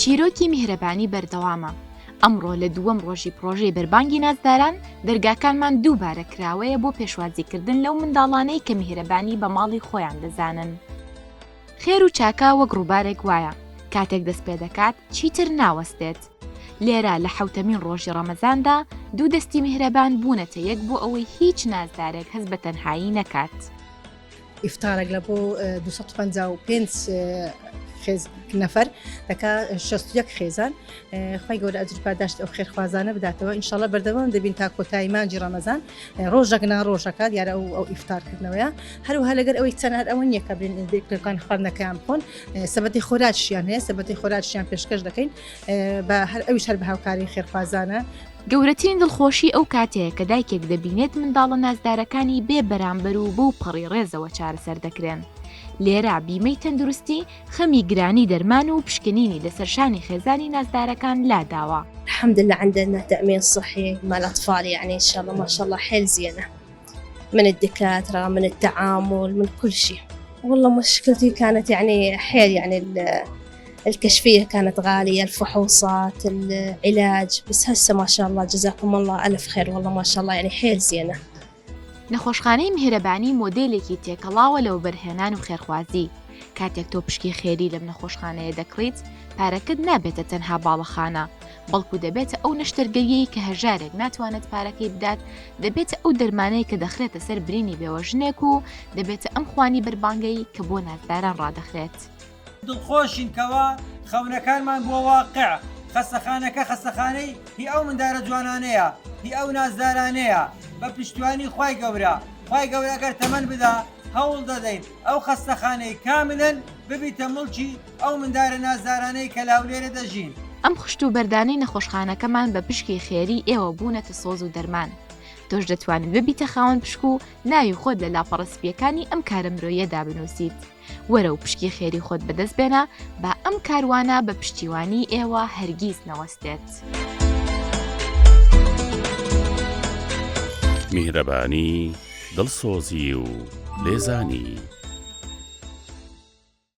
چیرۆکی میهرەبانی بەردەوامە. ئەمڕۆ لە دووەم ڕۆژی پرۆژەی بەربانگی نازداران دەرگاکانمان دووبارە کراوەیە بۆ پێشوازیکردن لەو منداڵانەی کە میهرەبانی بە ماڵی خۆیان دەزانن. خێر و چاکە وەک ڕووبارێک وایە، کاتێک دەست پێ دەکات چیتر ناوەستێت. لێرە لە حوتەمین ڕۆژی ڕەمەزاندا دوو دەستی میهرەبان بوونەتە یەک بۆ ئەوەی هیچ نازدارێک هەست بە تەنهایی نەکات. ئیفتارێک لە بۆ 255 نەفەر دەکا 61 خێزان خی گەورە ئەجر پاداشت ئەو خێرخوازانە بداتەوە ئینشاڵە بەردەوام دەبین تا کۆتایی مانجی ڕەمەزان ڕۆژێک ڕۆژەکات یارە ئەو ئیفتارکردنەوەیە هەروها لەگەر ئەوەی چەنات ئەوە نییە کە بێکەکان خواردنەکەیان بخۆن سەبەتی خۆراکیان هەیە سەبەتی خۆراکیان پێشکەش دەکەین بە هەر ئەویش هەر بە هاوکاری خێرخوازانە. گەورەترین دڵخۆشی ئەو کاتەیە کە دایکێک دەبینێت منداڵە نازدارەکانی بێ بەرامبەر و بەو پەڕی ڕێزەوە چارەسەر دەکرێن. لێرە بیمەی تەندروستی خەمی گرانی دەرمان و پشکنینی لەسەرشانی خێزانی نازدارەکان لاداوە. الحمد لله عندنا تأمين صحي مع الأطفال يعني إن شاء الله ما شاء الله حيل زينة من الدكاترة من التعامل من كل شيء. والله مشكلتي كانت يعني حيل يعني الكشفية كانت غالية الفحوصات العلاج بس هسه ما شاء الله جزاكم الله ألف خير والله ما شاء الله يعني حيل زينة. نەخۆشخانەی میهرەبانی مۆدێلێکی تێکەڵاوە لەو بەرهێنان و خێرخوازی. کاتێک تۆ پشکی خێری لەم نەخۆشخانەیە دەکڕیت پارەکەت نابێتە تەنها باڵەخانە بەڵکو دەبێتە ئەو نەشتەرگەیەی کە هەژارێک ناتوانێت پارەکەی بدات دەبێتە ئەو دەرمانەی کە دەخرێتە سەر برینی بێوەژنێک و دەبێتە ئەم خوانی بەربانگەی کە بۆ نازداران ڕادەخرێت. دڵخۆشین کەوا خەونەکانمان بۆ واقع خەستەخانەکە خەستەخانەی هی ئەو مندارە جوانانەیە هی ئەو نازدارانەیە بە پشتیوانی خوای گەورە ئەگەر تەمەن بدا هەوڵ دەدەین ئەو خەستەخانەی کاملن ببیتە مڵکی ئەو مندارە نازدارانەی کە لاولێرە دەژین. ئەم خشت و بەردانەی نەخۆشخانەکەمان بە پشکی خێری ئێوە بوونەتە سۆز و دەرمان. تۆش دەتوانیت ببیتە خاوەن پشک و ناوی خۆت لە لاپەڕەسپیەکانی ئەم کارە مرۆیەدا بنووسیت. وەرە و پشکی خێری خۆت بەدەست بێنە با ئەم کاروانە بە پشتیوانی ئێوە هەرگیز نەوەستێت. میهرەبانی دڵسۆزی و لێزانی